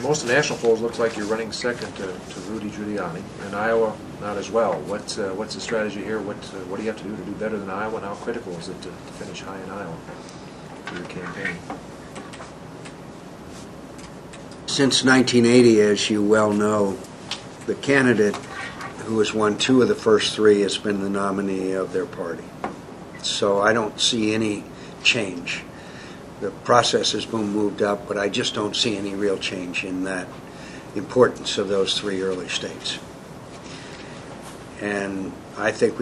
most of the national polls looks like you're running second to Rudy Giuliani, and Iowa not as well. What's the strategy here? What do you have to do better than Iowa, and how critical is it to finish high in Iowa for your campaign? Since 1980, as you well know, the candidate who has won 2 of the first 3 has been the nominee of their party. So I don't see any change. The process has been moved up, but I just don't see any real change in that importance of those 3 early states. And I think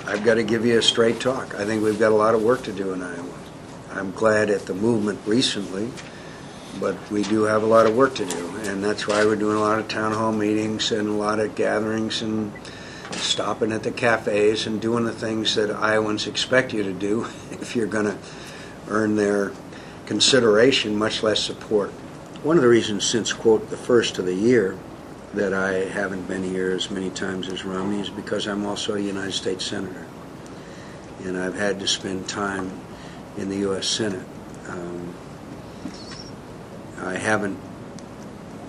I've got to give you a straight talk. I think we've got a lot of work to do in Iowa. I'm glad at the movement recently, but we do have a lot of work to do, and that's why we're doing a lot of town hall meetings and a lot of gatherings and stopping at the cafes and doing the things that Iowans expect you to do if you're going to earn their consideration, much less support. One of the reasons since, quote, the first of the year that I haven't been here as many times as Romney is because I'm also a United States Senator, and I've had to spend time in the U.S. Senate. I haven't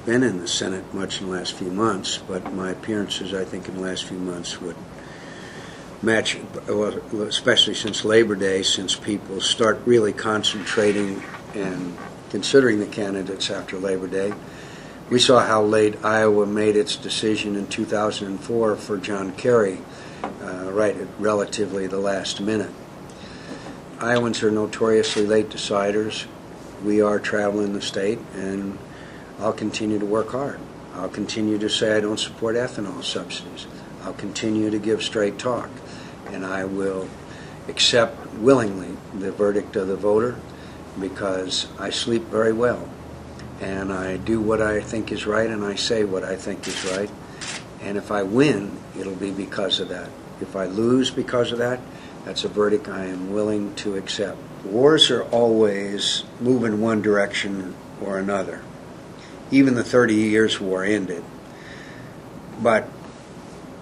been in the Senate much in the last few months, but my appearances, I think, in the last few months would match, especially since Labor Day, since people start really concentrating and considering the candidates after Labor Day. We saw how late Iowa made its decision in 2004 for John Kerry, right at relatively the last minute. Iowans are notoriously late deciders. We are traveling the state, and I'll continue to work hard. I'll continue to say I don't support ethanol subsidies. I'll continue to give straight talk, and I will accept willingly the verdict of the voter because I sleep very well, and I do what I think is right, and I say what I think is right, and if I win, it'll be because of that. If I lose because of that, that's a verdict I am willing to accept. Wars are always moving one direction or another. Even the 30 Years' War ended. But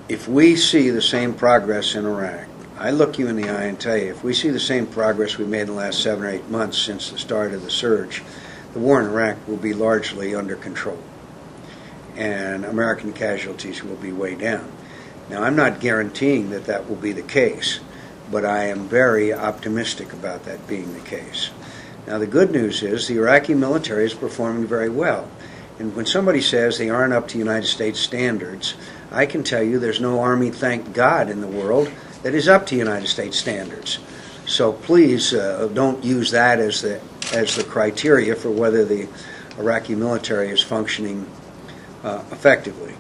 if we see the same progress in Iraq, I look you in the eye and tell you, if we see the same progress we made in the last 7 or 8 months since the start of the surge, the war in Iraq will be largely under control, and American casualties will be way down. Now, I'm not guaranteeing that that will be the case, but I am very optimistic about that being the case. Now, the good news is the Iraqi military is performing very well. And when somebody says they aren't up to United States standards, I can tell you there's no army, thank God, in the world that is up to United States standards. So please don't use that as the criteria for whether the Iraqi military is functioning effectively.